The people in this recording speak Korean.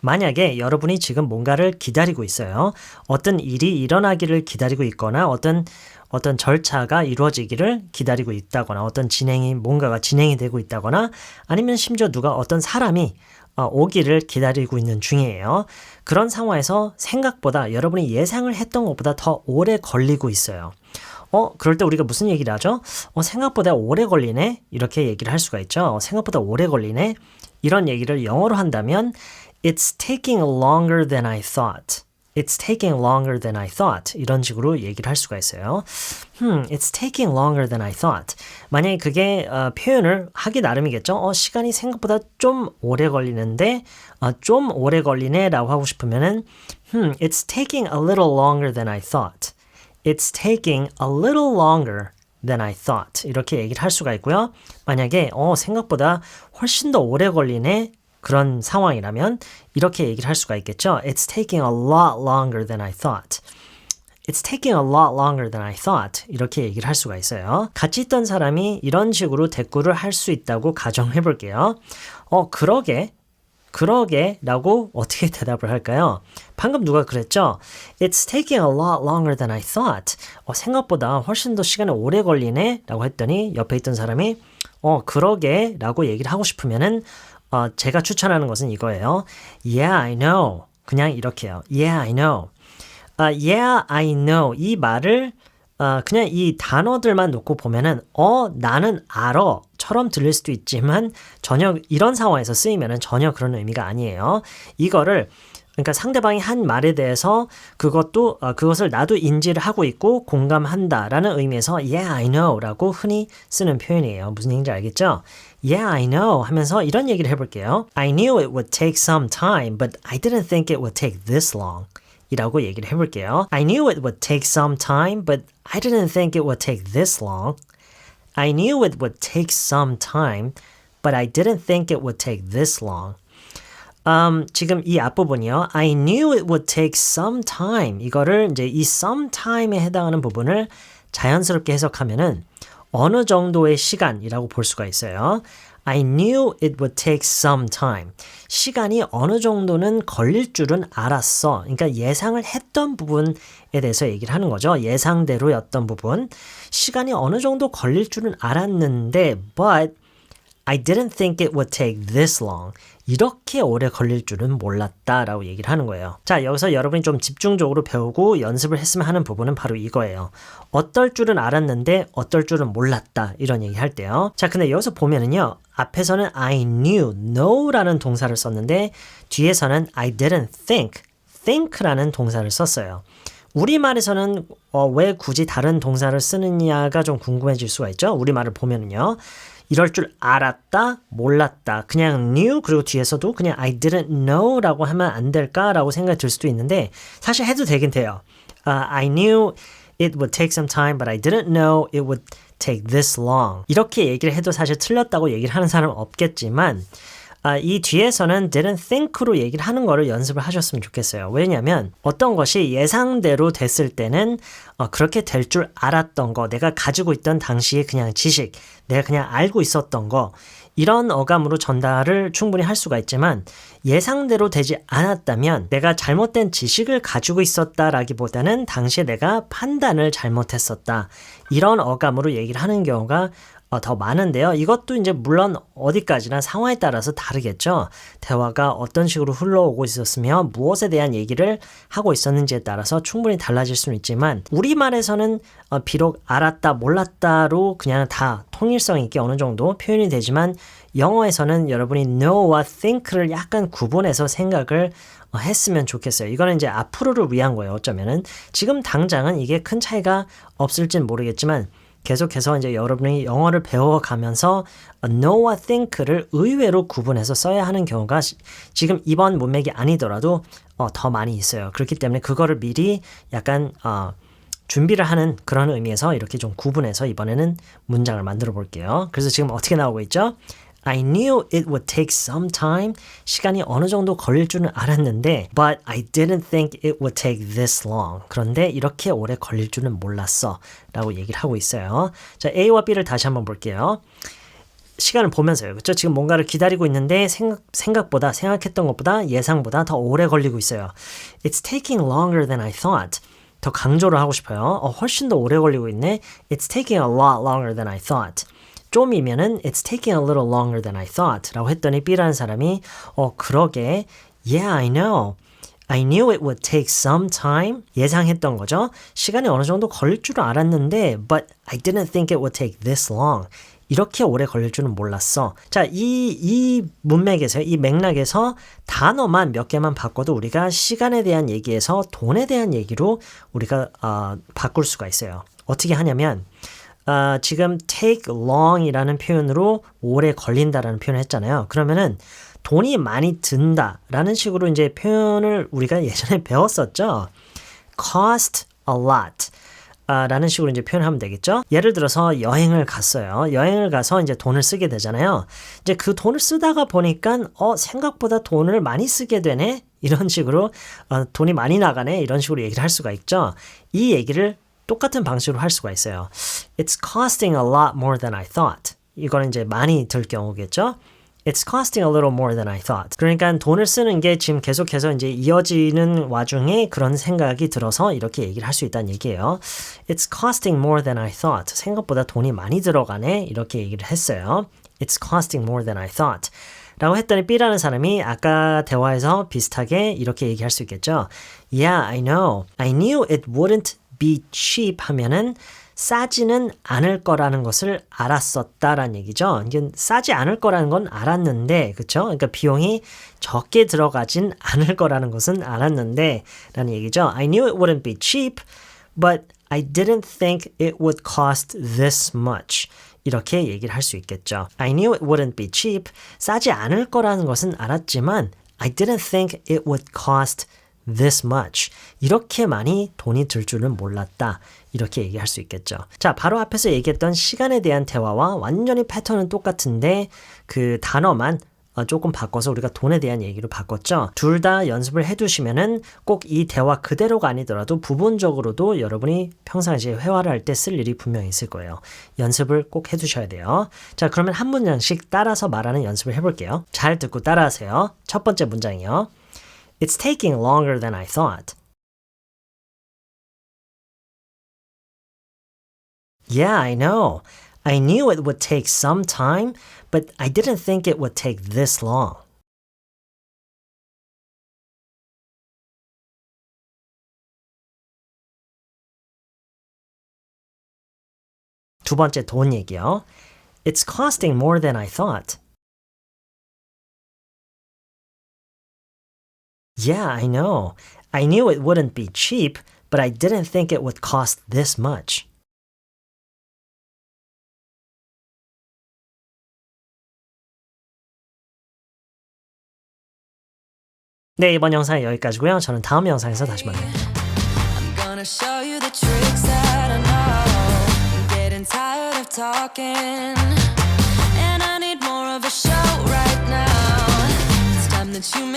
만약에 여러분이 지금 뭔가를 기다리고 있어요. 어떤 일이 일어나기를 기다리고 있거나 어떤 절차가 이루어지기를 기다리고 있다거나 뭔가가 진행이 되고 있다거나 아니면 심지어 어떤 사람이 오기를 기다리고 있는 중이에요. 그런 상황에서 생각보다 여러분이 예상을 했던 것보다 더 오래 걸리고 있어요. 그럴 때 우리가 무슨 얘기를 하죠? 생각보다 오래 걸리네? 이렇게 얘기를 할 수가 있죠. 생각보다 오래 걸리네? 이런 얘기를 영어로 한다면 It's taking longer than I thought. It's taking longer than I thought. 이런 식으로 얘기를 할 수가 있어요. It's taking longer than I thought. 만약에 그게 표현을 하기 나름이겠죠. 시간이 생각보다 좀 오래 걸리는데 좀 오래 걸리네 라고 하고 싶으면은 It's taking a little longer than I thought. It's taking a little longer than I thought. 이렇게 얘기를 할 수가 있고요. 만약에 생각보다 훨씬 더 오래 걸리네 그런 상황이라면 이렇게 얘기를 할 수가 있겠죠. It's taking a lot longer than I thought. It's taking a lot longer than I thought. 이렇게 얘기를 할 수가 있어요. 같이 있던 사람이 이런 식으로 대꾸를 할 수 있다고 가정해 볼게요. 그러게 라고 어떻게 대답을 할까요? 방금 누가 그랬죠? It's taking a lot longer than I thought. 생각보다 훨씬 더 시간이 오래 걸리네 라고 했더니 옆에 있던 사람이 그러게 라고 얘기를 하고 싶으면은 제가 추천하는 것은 이거예요. Yeah, I know. 그냥 이렇게요. Yeah, I know. Yeah, I know. 이 말을 그냥 이 단어들만 놓고 보면은 나는 알아 처럼 들릴 수도 있지만 전혀 이런 상황에서 쓰이면은 전혀 그런 의미가 아니에요. 이거를 그러니까 상대방이 한 말에 대해서 그것을 나도 인지를 하고 있고 공감한다라는 의미에서 Yeah, I know라고 흔히 쓰는 표현이에요. 무슨 얘기인지 알겠죠? Yeah, I know 하면서 이런 얘기를 해볼게요. I knew it would take some time, but I didn't think it would take this long. 이라고 얘기를 해볼게요. I knew it would take some time, but I didn't think it would take this long. I knew it would take some time, but I didn't think it would take this long. 지금 이 앞부분이요. I knew it would take some time. 이거를 이제 이 some time에 해당하는 부분을 자연스럽게 해석하면은 어느 정도의 시간이라고 볼 수가 있어요. I knew it would take some time. 시간이 어느 정도는 걸릴 줄은 알았어. 그러니까 예상을 했던 부분에 대해서 얘기를 하는 거죠. 예상대로였던 부분. 시간이 어느 정도 걸릴 줄은 알았는데 but I didn't think it would take this long. 이렇게 오래 걸릴 줄은 몰랐다라고 얘기를 하는 거예요. 자, 여기서 여러분이 좀 집중적으로 배우고 연습을 했으면 하는 부분은 바로 이거예요. 어떨 줄은 알았는데 어떨 줄은 몰랐다. 이런 얘기 할 때요. 자, 근데 여기서 보면은요. 앞에서는 I knew, know라는 동사를 썼는데 뒤에서는 I didn't think라는 동사를 썼어요. 우리말에서는 왜 굳이 다른 동사를 쓰느냐가 좀 궁금해질 수가 있죠. 우리말을 보면은요. 이럴 줄 알았다, 몰랐다. 그냥 knew 그리고 뒤에서도 그냥 I didn't know라고 하면 안 될까라고 생각이 들 수도 있는데 사실 해도 되긴 돼요. I knew it would take some time, but I didn't know it would take this long. 이렇게 얘기를 해도 사실 틀렸다고 얘기를 하는 사람은 없겠지만 이 뒤에서는 didn't think로 얘기를 하는 거를 연습을 하셨으면 좋겠어요. 왜냐하면 어떤 것이 예상대로 됐을 때는 그렇게 될 줄 알았던 거, 내가 가지고 있던 당시의 그냥 지식, 내가 그냥 알고 있었던 거 이런 어감으로 전달을 충분히 할 수가 있지만 예상대로 되지 않았다면 내가 잘못된 지식을 가지고 있었다라기보다는 당시에 내가 판단을 잘못했었다. 이런 어감으로 얘기를 하는 경우가 더 많은데요. 이것도 이제 물론 어디까지나 상황에 따라서 다르겠죠. 대화가 어떤 식으로 흘러오고 있었으며 무엇에 대한 얘기를 하고 있었는지에 따라서 충분히 달라질 수는 있지만 우리말에서는 비록 알았다 몰랐다로 그냥 다 통일성 있게 어느 정도 표현이 되지만 영어에서는 여러분이 know와 think를 약간 구분해서 생각을 했으면 좋겠어요. 이거는 이제 앞으로를 위한 거예요. 어쩌면은 지금 당장은 이게 큰 차이가 없을진 모르겠지만 계속해서 이제 여러분이 영어를 배워가면서 know와 think를 의외로 구분해서 써야 하는 경우가 지금 이번 문맥이 아니더라도 더 많이 있어요. 그렇기 때문에 그거를 미리 약간 준비를 하는 그런 의미에서 이렇게 좀 구분해서 이번에는 문장을 만들어 볼게요. 그래서 지금 어떻게 나오고 있죠? I knew it would take some time. 시간이 어느 정도 걸릴 줄은 알았는데 but I didn't think it would take this long. 그런데 이렇게 오래 걸릴 줄은 몰랐어 라고 얘기를 하고 있어요. 자, A와 B를 다시 한번 볼게요. 시간을 보면서요. 그렇죠? 지금 뭔가를 기다리고 있는데 생각했던 것보다 예상보다 더 오래 걸리고 있어요. It's taking longer than I thought. 더 강조를 하고 싶어요. 훨씬 더 오래 걸리고 있네. It's taking a lot longer than I thought. 좀이면은 It's taking a little longer than I thought 라고 했더니 B라는 사람이 그러게 Yeah, I know. I knew it would take some time. 예상했던 거죠. 시간이 어느 정도 걸릴 줄은 알았는데 But I didn't think it would take this long. 이렇게 오래 걸릴 줄은 몰랐어. 자, 이 문맥에서, 이 맥락에서 단어만 몇 개만 바꿔도 우리가 시간에 대한 얘기에서 돈에 대한 얘기로 우리가 바꿀 수가 있어요. 어떻게 하냐면 지금 take long이라는 표현으로 오래 걸린다라는 표현을 했잖아요. 그러면은 돈이 많이 든다라는 식으로 이제 표현을 우리가 예전에 배웠었죠. cost a lot. 라는 식으로 이제 표현하면 되겠죠. 예를 들어서 여행을 갔어요. 여행을 가서 이제 돈을 쓰게 되잖아요. 이제 그 돈을 쓰다가 보니까 생각보다 돈을 많이 쓰게 되네. 이런 식으로 돈이 많이 나가네. 이런 식으로 얘기를 할 수가 있죠. 이 얘기를 똑같은 방식으로 할 수가 있어요. It's costing a lot more than I thought. 이거는 이제 많이 들 경우겠죠. It's costing a little more than I thought. 그러니까 돈을 쓰는 게 지금 계속해서 이제 이어지는 와중에 그런 생각이 들어서 이렇게 얘기를 할 수 있다는 얘기예요. It's costing more than I thought. 생각보다 돈이 많이 들어가네. 이렇게 얘기를 했어요. It's costing more than I thought. 라고 했더니 B라는 사람이 아까 대화에서 비슷하게 이렇게 얘기할 수 있겠죠. Yeah, I know. I knew it wouldn't be cheap 하면은 싸지는 않을 거라는 것을 알았었다라는 얘기죠. 이게 싸지 않을 거라는 건 알았는데, 그렇죠? 그러니까 비용이 적게 들어가진 않을 거라는 것은 알았는데 라는 얘기죠. I knew it wouldn't be cheap, but I didn't think it would cost this much. 이렇게 얘기를 할 수 있겠죠. I knew it wouldn't be cheap. 싸지 않을 거라는 것은 알았지만 I didn't think it would cost this much. 이렇게 많이 돈이 들 줄은 몰랐다. 이렇게 얘기할 수 있겠죠. 자, 바로 앞에서 얘기했던 시간에 대한 대화와 완전히 패턴은 똑같은데 그 단어만 조금 바꿔서 우리가 돈에 대한 얘기로 바꿨죠. 둘 다 연습을 해두시면은 꼭 이 대화 그대로가 아니더라도 부분적으로도 여러분이 평상시에 회화를 할 때 쓸 일이 분명히 있을 거예요. 연습을 꼭 해두셔야 돼요. 자, 그러면 한 문장씩 따라서 말하는 연습을 해볼게요. 잘 듣고 따라하세요. 첫 번째 문장이요. It's taking longer than I thought. Yeah, I know. I knew it would take some time, but I didn't think it would take this long. 두 번째 돈 얘기요. It's costing more than I thought. Yeah, I know. I knew it wouldn't be cheap, but I didn't think it would cost this much. 네, 이번 영상은 여기까지고요. 저는 다음 영상에서 다시 만나요. I'm gonna show you the tricks that I know. I'm getting tired of talking, and I need more of a show right now. It's time that you